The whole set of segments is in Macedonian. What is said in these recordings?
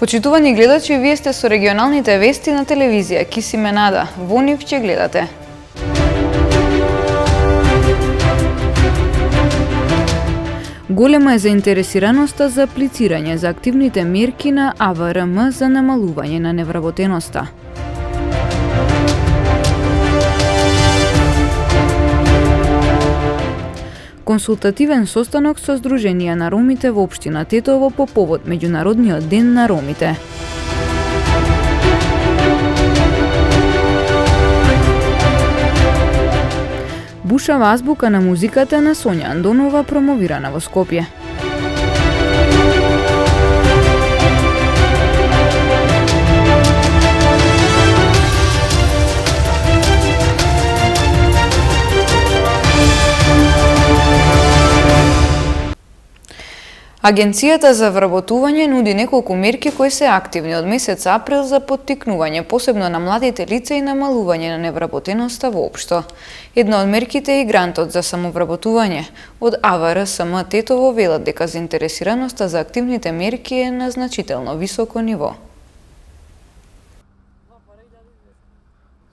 Почитувани гледачи, вие сте со регионалните вести на телевизија Кисиме Нада. Во нив ќе гледате. Голема е заинтересираноста за аплицирање за активните мерки на АВРМ за намалување на невработеноста. Консултативен состанок со Сдруженија на ромите во општина Тетово по повод Меѓународниот ден на ромите. Бушава азбука на музиката на Сонја Андонова, промовирана во Скопје. Агенцијата за вработување нуди неколку мерки кои се активни од месец април за поттикнување, посебно на младите лица и намалување на невработеноста воопшто. Една од мерките е и грантот за самовработување. Од АВРСМ Тетово велат дека заинтересираноста за активните мерки е на значително високо ниво.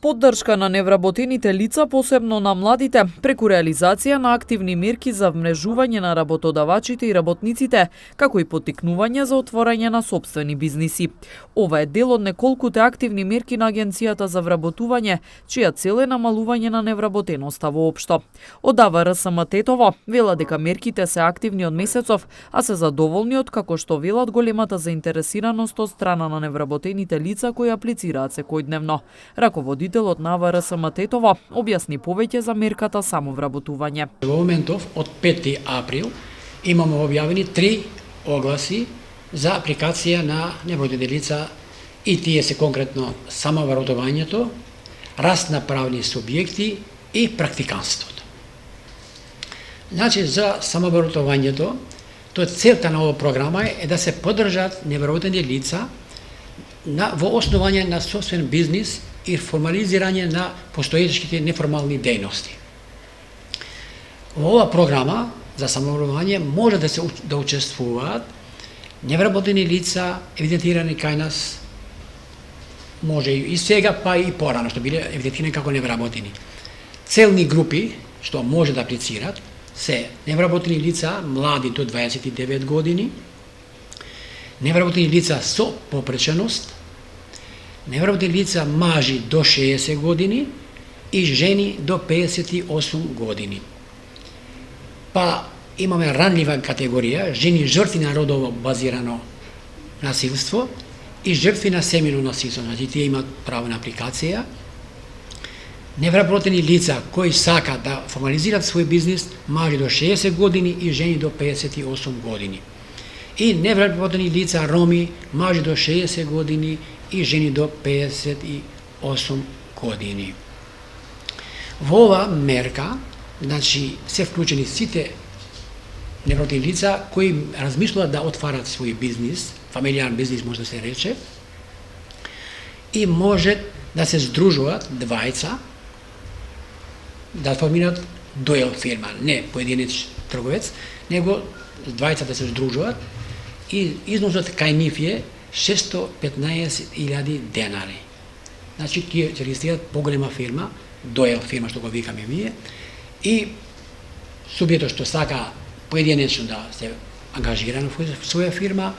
Поддршка на невработените лица, посебно на младите, преку реализација на активни мерки за вмрежување на работодавачите и работниците, како и поттикнување за отворање на сопствени бизниси. Ова е дел од неколкуте активни мерки на Агенцијата за вработување, чија цел е намалување на невработеноста воопшто. Од АВРСМ Тетово вела дека мерките се активни од месецов, а се задоволни од како што велат големата заинтересираност од страна на невработените лица кои аплицираат секојдневно. Раководителот на АВРСМ Тетово објасни повеќе за мерката самовработување. Во моментов од 5 април имаме објавени 3 огласи за апликација на невработени лица и тие се конкретно самовработувањето, раст на правни субјекти и практиканството. Значи за самовработувањето, целта на оваа програма е да се поддржат невработени лица во основање на собствен бизнис и формализирање на постоечките неформални дејности. Во оваа програма за самовработување може да учествуваат невработени лица евидентирани кај нас, може и сега, па и порано, што биле евидентирани како невработени. Целни групи што може да аплицират се невработени лица млади до 29 години, невработени лица со попреченост, невработени лица мажи до 60 години и жени до 58 години. Па имаме ранлива категорија, жени жртви на родово базирано насилство и жртви на семејно насилство, значи тие имаат право на апликација. Невработени лица кои сакаат да формализираат свој бизнис, мажи до 60 години и жени до 58 години. И невработени лица роми, мажи до 60 години и жени до 58 години. Во ова мерка, значи, се вклучени сите невработени лица кои размислуваат да отварат свој бизнис, фамилијарен бизнис може да се рече, и може да се здружуваат двајца, да формираат дуел фирма, не поединеч трговец, него двајца да се здружуваат и износот кај нив е 615.000 денари. Значи, тие ќе регистрираат поголема фирма, дуел фирма што го викаме ние, и субјектот што сака поединечно да се ангажира во своја фирма,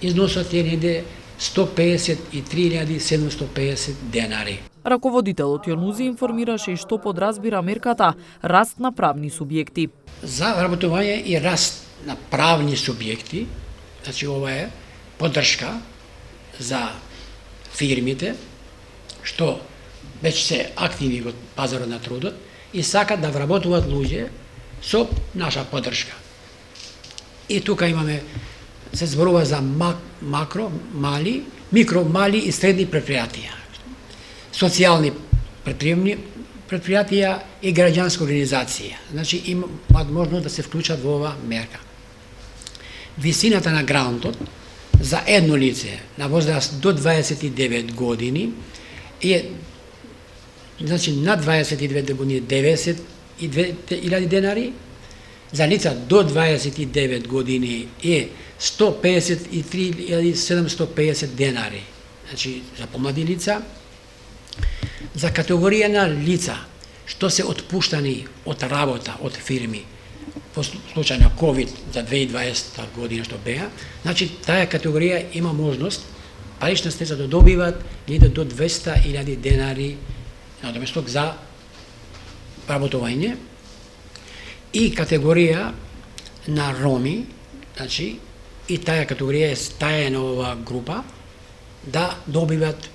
износот е неде 153.750 денари. Раководителот Јонузи информираше и што подразбира мерката раст на правни субјекти. За вработување и раст на правни субјекти, значи ова е поддршка за фирмите што веќе се активни во пазарот на трудот и сакат да вработуваат луѓе со наша поддршка. И тука имаме, се зборува за микро, мали и средни предпријатија, социјални предпријатија и граѓанска организација. Значи имаат можност да се вклучат во ова мерка. Висината на грантот за едно лице на возраст до 29 години е, значи над 29 години 92.000 денари, за лица до 29 години е 153.750 денари. Значи, за помлади лица. За категорија на лица што се отпуштани од работа, од фирми, во случај на COVID за 2020 година што беа, значи таа категорија има можност парична средства да добиват негде до 200.000 денари надоместок за работување. И категорија на роми, значи и таа категорија е стаја на ова група да добиват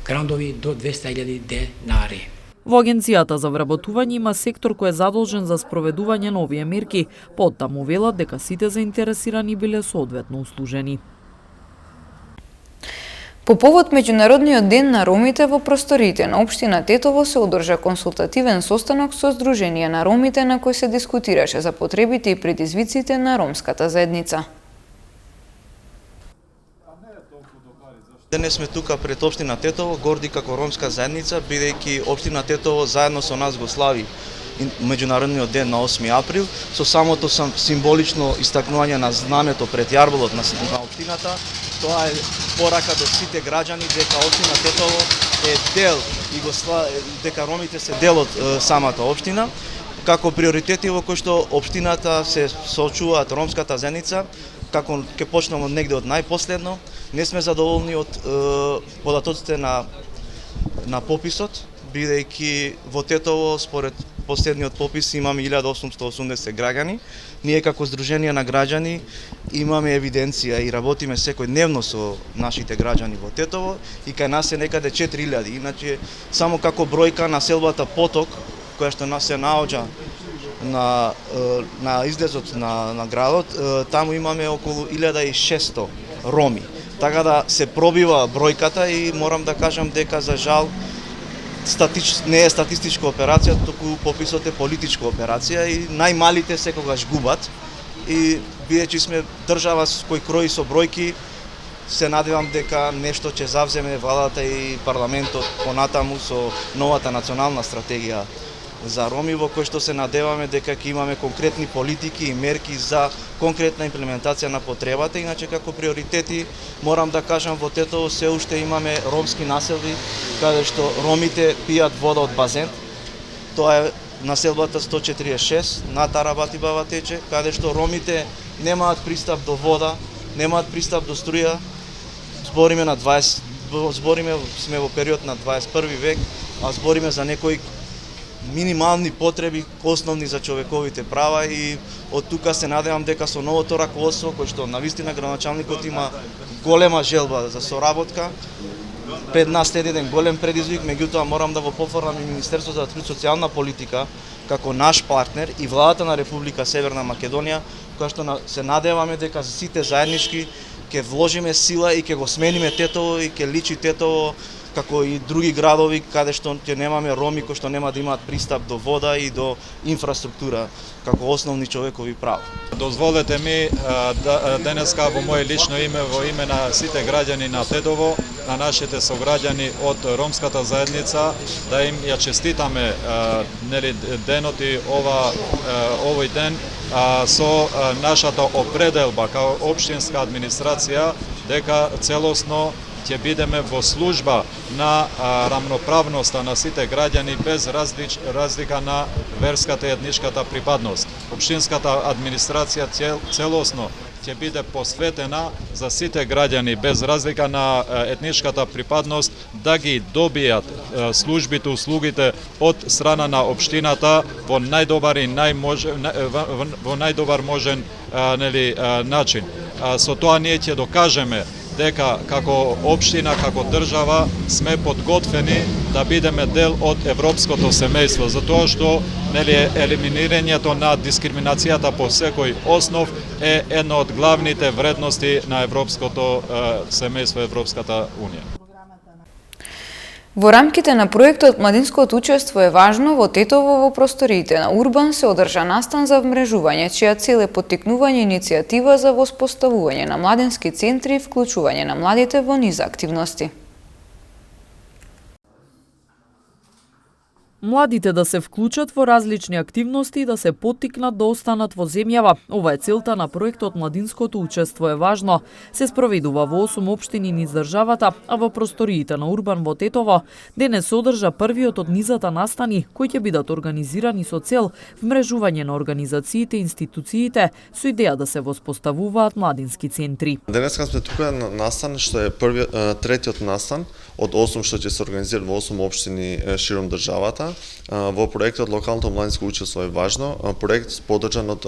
грантови до 200.000 денари. Во Агенцијата за вработување има сектор кој е задолжен за спроведување на овие мерки, поттаму велат дека сите заинтересирани биле соодветно услужени. По повод Меѓународниот ден на ромите во просториите на општина Тетово се одржа консултативен состанок со Сдружение на ромите на кој се дискутираше за потребите и предизвиците на ромската заедница. Денес сме тука пред општина Тетово, горди како ромска заедница, бидејќи општина Тетово заедно со нас го слави Меѓународниот ден на 8 април, со самото символично истакнување на знамето пред јарболот на општината. Тоа е порака до сите граѓани дека општина Тетово е дел и дека ромите се дел од самата општина. Како приоритети во кои што општината се соочуваат ромската заедница, како ќе почнеме негде од најпоследно, не сме задоволни од податоците на пописот, бидејќи во Тетово според последниот попис имаме 1880 граѓани. Ние како Сдружение на граѓани имаме евиденција и работиме секојдневно со нашите граѓани во Тетово и кај нас е некаде 4000. Иначе само како бројка населбата Поток, која што нас се наоѓа на излезот на градот, таму имаме околу 1600 роми. Така да се пробива бројката и морам да кажам дека за жал не е статистичка операција, туку пописот е политичка операција и најмалите секогаш губат. И бидејќи сме држава кој крои со бројки, се надевам дека нешто ќе завземе владата и парламентот понатаму со новата национална стратегија за роми, во кој што се надеваме дека ќе имаме конкретни политики и мерки за конкретна имплементација на потребата. Иначе како приоритети морам да кажам во Тетово се уште имаме ромски населби каде што ромите пијат вода од базен. Тоа е населбата 146 на Тарабати Баба Тече, каде што ромите немаат пристап до вода, немаат пристап до струја. Сме во период на 21 век, а збориме за некои минимални потреби, основни за човековите права и од тука се надевам дека со новото раководство, кој што навистина градоначалникот има голема желба за соработка, пред нас следи еден голем предизвик, меѓутоа морам да го пофрлам и Министерството за труд и социјална политика како наш партнер и владата на Република Северна Македонија, која што се надеваме дека сите заеднички ќе вложиме сила и ќе го смениме Тетово и ќе личи Тетово како и други градови каде што ќе немаме роми кои што нема да имаат пристап до вода и до инфраструктура како основни човекови права. Дозволете ми денеска во моје лично име, во име на сите граѓани на Тетово, на нашите сограѓани од ромската заедница, да им ја честитаме денот и овој ден со нашата определба као општинска администрација дека целосно ќе бидеме во служба на рамноправноста на сите граѓани без разлика на верската и етничката припадност. Општинската администрација целосно ќе биде посветена за сите граѓани без разлика на етничката припадност да ги добијат службите, услугите од страна на општината во најдобар можен начин. Со тоа ние ќе докажеме дека како општина, како држава сме подготвени да бидеме дел од европското семејство, затоа што елиминирањето на дискриминацијата по секој основ е една од главните вредности на европското семејство, Европската унија. Во рамките на проектот Младинското учество е важно, во Тетово во просториите на Урбан се одржа настан за вмрежување, чија цел е поттикнување иницијатива за воспоставување на младински центри и вклучување на младите во низ активности. Младите да се вклучат во различни активности и да се поттикнат да останат во земјава. Ова е целта на проектот Младинското учество е важно. Се спроведува во 8 општини низ државата, а во просториите на Урбан во Тетово денес се одржа првиот од низата настани кои ќе бидат организирани со цел вмрежување на организациите и институциите со идеја да се воспоставуваат младински центри. Денеска сме тука на настан што е третиот настан од 8 што ќе се организира во 8 општини широм државата. Во проектот Локалното младинско учество е важно, проект поддржан од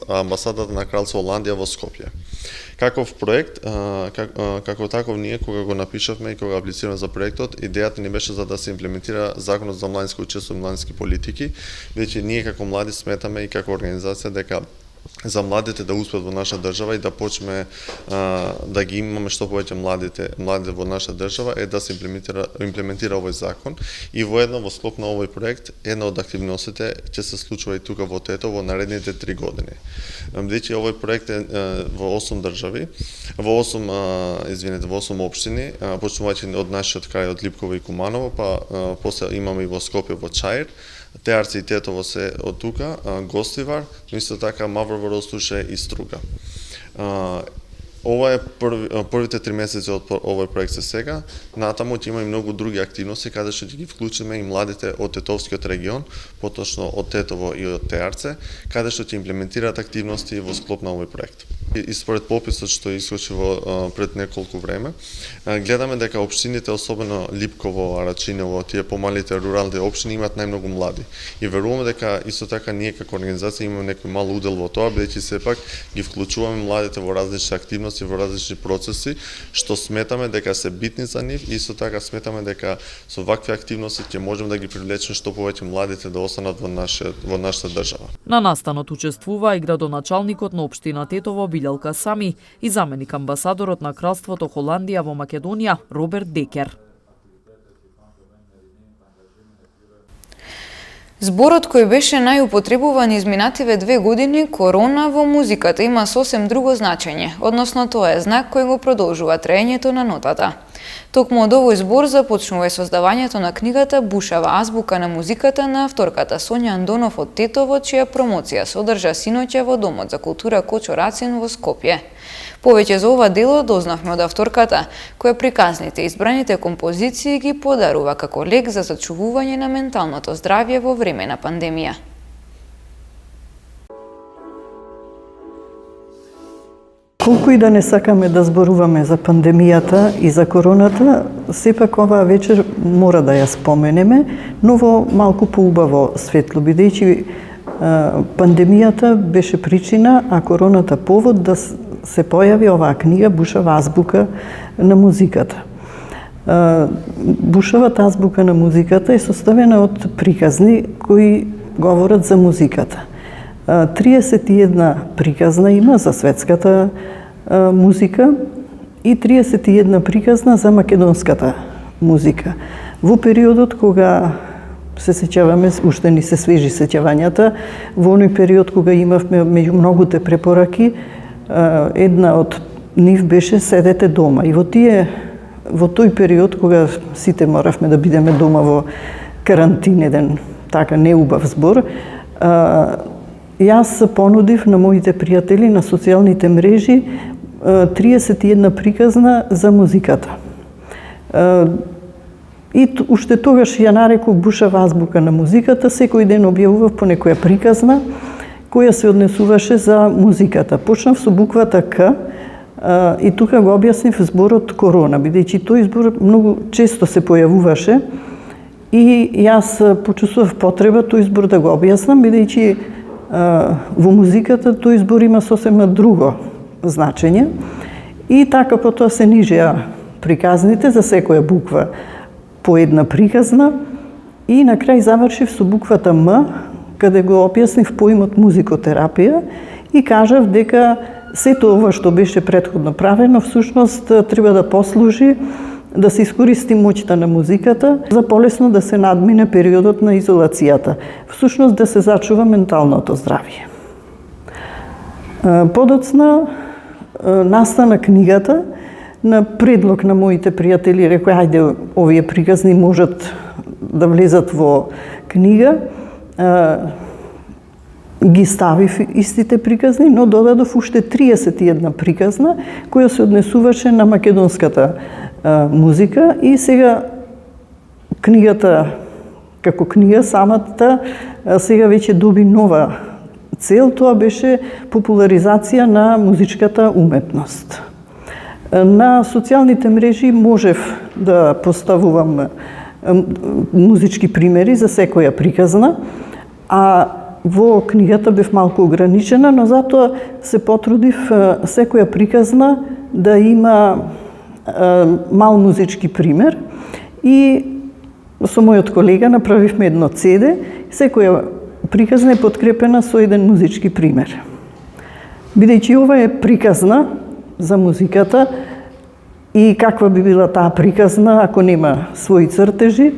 амбасадата на Кралство Холандија во Скопје. Каков проект, како таков ние кога го напишавме и кога аплицираме за проектот, идејата ни беше за да се имплементира законот за младинско учество и младински политики, бидејќи ние како млади сметаме и како организација дека за младите да успеат во наша држава и да почнеме да ги имаме што повеќе младите во наша држава е да се имплементира овој закон и во склоп на овој проект една од активностите ќе се случува и тука во Тетово во наредните 3 години. Бидејќи овој проект е во 8 држави, во 8 општини, почнувајќи од нашиот крај од Липково и Куманово, па после имаме и во Скопје во Чаир, Теарци и Тетово се од тука, Гостивар, но исто така Маврово, Ростуше и Струга. Ова е првите 3 месеци од овој проект се сега. Натаму ќе има и многу други активности каде што ќе ги вклучиме и младите од Тетовскиот регион, поточно од Тетово и од Теарце, каде што ќе имплементираат активности во склоп на овој проект. И според пописот што искочи пред неколку време, гледаме дека општините, особено Липково, Арачиново, тие помалите рурални општини имаат најмногу млади. И веруваме дека исто така ние како организација имаме некој мал удел во тоа, бидејќи сепак ги вклучуваме младите во различни активности, во различни процеси, што сметаме дека се битни за нив и исто така сметаме дека со вакви активности ќе можеме да ги привлечеме што повеќе младите да останат во нашата држава. На настанот учествува и градоначалникот на општина Тетово Билјалка Сами и заменик амбасадорот на Кралството Холандија во Македонија Роберт Декер. Зборот кој беше најупотребуван изминативе 2 години, корона во музиката, има сосем друго значење, односно тоа е знак кој го продолжува траењето на нотата. Токму од овој збор започнува и создавањето на книгата Бушава азбука на музиката на авторката Сонја Андонов од Тетово, чија промоција се одржа синоќа во Домот за култура Кочо Рацин во Скопје. Повеќе за ова дело дознавме од авторката, која приказните избраните композиции ги подарува како лек за зачувување на менталното здравје во време на пандемија. Колку и да не сакаме да зборуваме за пандемијата и за короната, сепак оваа вечер мора да ја споменеме, но во малку поубаво светло, бидејќи пандемијата беше причина, а короната повод да се појави оваа книга Бушава азбука на музиката. Бушавата азбука на музиката е составена од приказни кои говорат за музиката. 31 приказна има за светската музика и 31 приказна за македонската музика. Во периодот кога се сеќаваме, уште ни се свежи сеќавањата, во оној период кога имавме меѓу многуте препораки, една од нив беше седете дома. И во тој период кога сите моравме да бидеме дома во карантин, еден така неубав збор, јас понудив на моите пријатели на социјалните мрежи 31 приказна за музиката. И уште тогаш ја нареков Бушава азбука на музиката, секој ден објавував по некоја приказна која се однесуваше за музиката. Почнав со буквата К и тука го објаснив зборот корона, бидејќи тој збор многу често се појавуваше и јас почувствував потреба тој збор да го објаснам, бидејќи во музиката тој збор има сосема друго значење. И така потоа се нижеа приказните за секоја буква по една приказна и на крај завршив со буквата М, каде го објаснив поимот музикотерапија и кажав дека сето ова што беше претходно правено всушност треба да послужи да се искористи моќта на музиката за полесно да се надмине периодот на изолацијата, всушност да се зачува менталното здравје. Подоцна настана книгата на предлог на моите пријатели, рекоа ајде овие приказни можат да влезат во книга, ги ставив истите приказни, но додадов уште 31 приказна која се однесуваше на македонската музика и сега книгата како книга самата сега веќе доби нова цел, тоа беше популаризација на музичката уметност. На социјалните мрежи можев да поставувам музички примери за секоја приказна, а во книгата бев малку ограничена, но затоа се потрудив секоја приказна да има мал музички пример и со мојот колега направивме едно CD, секоја приказна е подкрепена со еден музички пример. Бидејќи ова е приказна за музиката и каква би била таа приказна ако нема своји цртежи,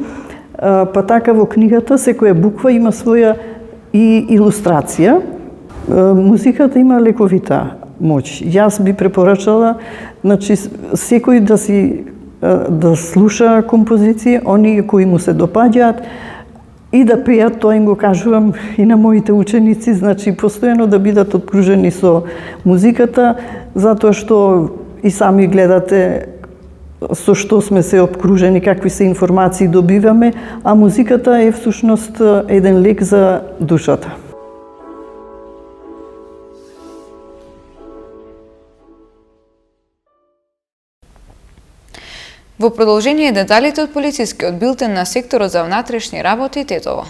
па така во книгата секоја буква има своја и илустрација. Музиката има лековита моќ. Јас би препорачала, значи, секој да слуша композиции, оние кои му се допаѓаат и да пеат, тоа им го кажувам и на моите ученици, значи постојано да бидат обкружени со музиката, затоа што и сами гледате со што сме се обкружени, какви се информации добиваме, а музиката е всушност еден лек за душата. Во продолжение деталите од полицискиот билтен на секторот за внатрешни работи Тетово.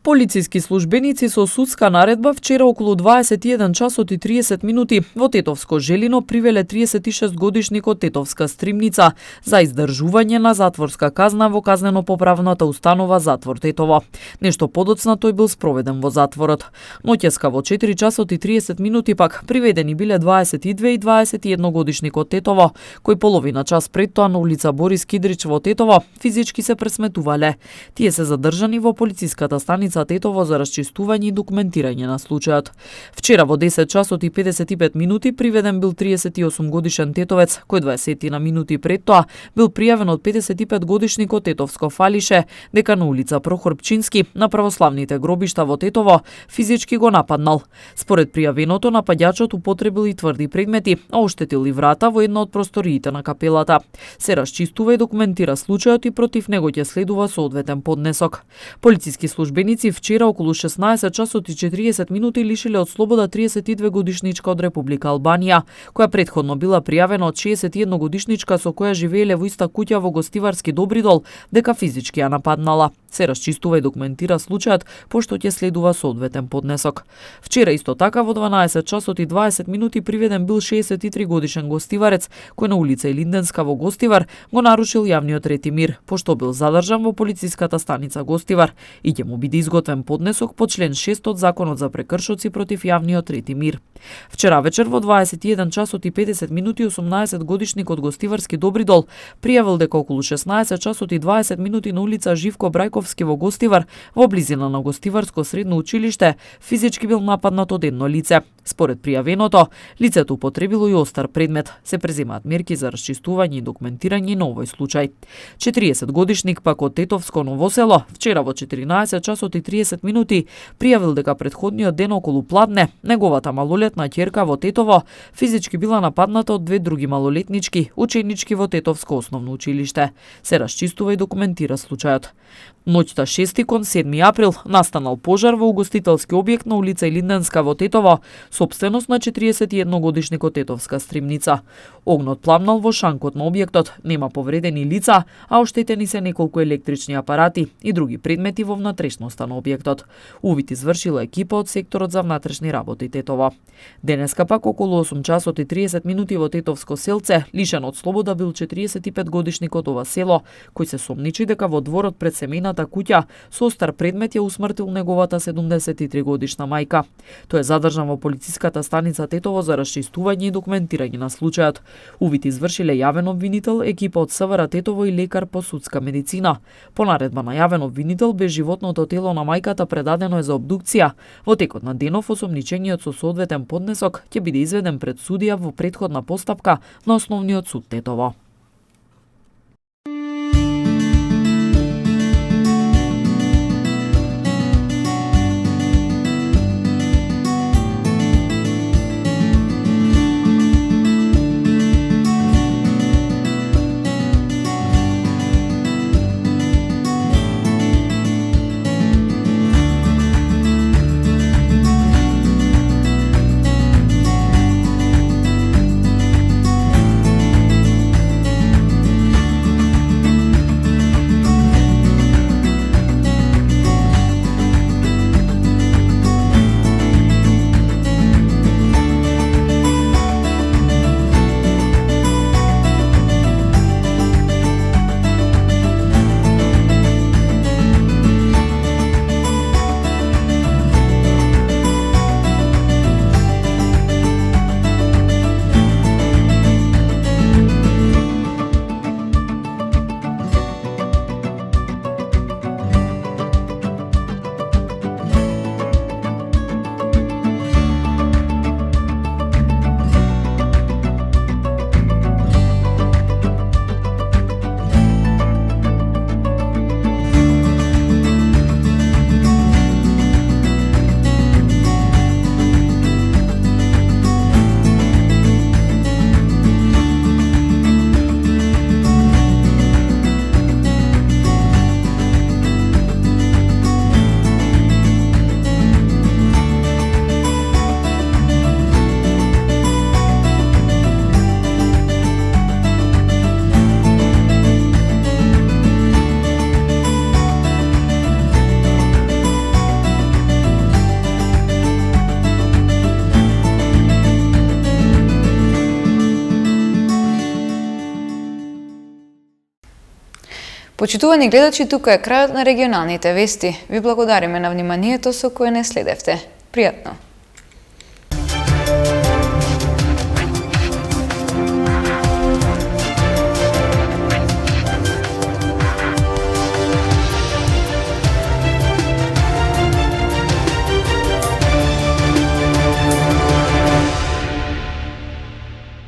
Полициски службеници со судска наредба вчера околу 21 часот и 30 минути во Тетовско Желино привеле 36-годишникот Тетовска Стримница за издржување на затворска казна во казнено-поправната установа Затвор Тетово. Нешто подоцна тој бил спроведен во затворот. Ноќеска во 4 часот и 30 минути пак приведени биле 22 и 21 годишникот Тетово, кој половина час пред тоа на улица Борис Кидрич во Тетово физички се пресметувале. Тие се задржани во полициската станица Тетово за расчистување и документирање на случајот. Вчера во 10 часот и 55 минути приведен бил 38 годишен тетовец, кој 20 на минути пред тоа бил пријавен од 55 годишникот Тетовско Фалише дека на улица Прохор Пчински на православните гробишта во Тетово физички го нападнал. Според пријавеното, нападјачот употребил и тврди предмети, а оштетил и врата во една од просториите на капелата. Се расчистува и документира случајот и против него ќе следува соодветен поднесок. Полициски службеници вчера околу 16 часот и 40 минути лишиле од слобода 32 годишничка од Република Албанија, која претходно била пријавена од 61 годишничка со која живееле во иста куќа во Гостиварски Добридол, дека физички ја нападнала. Се расчистува и документира случајот, пошто ќе следува соодветен поднесок. Вчера исто така во 12 часот и 20 минути приведен бил 63 годишен гостиварец, кој на улица Илинденска во Гостивар го нарушил јавниот ред и мир, пошто бил задржан во полициската станица Гостивар и ќе му биде изготвен поднесок по член 6 од Законот за прекршоци против јавниот ред и мир. Вчера вечер во 21 часот и 50 минути 18 годишникот Гостиварски Добридол пријавил дека околу 16 часот и 20 минути на улица Живко Брајковски во Гостивар, во близина на Гостиварско средно училиште, физички бил нападнат од едно лице. Според пријавеното, лицето употребило и остар предмет. Се преземаат мерки за расчистување и документирање на овој случај. 40 годишник пак од Тетовско Ново село вчера во 14 часот и 30 минути пријавил дека претходниот ден околу пладне неговата малолетна ќерка во Тетово физички била нападната од две други малолетнички ученички во Тетовско основно училиште. Се расчистува и документира случајот. Ноќта 6 кон 7 април настанал пожар во угостителски објект на улица Илинденска во Тетово, сопственост на 41 годишникот Тетовска Стримница. Огнот пламнал во шанкот на објектот, нема повредени лица, а оштетени се неколку електрични апарати и други предмети во внатрешноста на објектот. Увид извршила екипа од секторот за внатрешни работи Тетово. Денеска пак околу 8 часот и 30 минути во Тетовско селце, лишен од слобода бил 45 годишникот ова село, кој се сомничи дека во дворот пред семејната куќа со остар предмет ја усмртил неговата 73 годишна мајка. Тој е задржан во полициската станица Тетово за расчистување и документирање на случајот. Увид извршиле јавен обвинител, екипа од СВР Тетово и лекар по судска медицина. По наредба на јавен обвинител, безживотното тело на мајката предадено е за обдукција. Во текот на денов осомничениот со соодветен поднесок ќе биде изведен пред судија во претходна постапка на Основниот суд Тетово. Почитувани гледачи, тука е крајот на регионалните вести. Ви благодариме на вниманието со кое не следевте. Пријатно!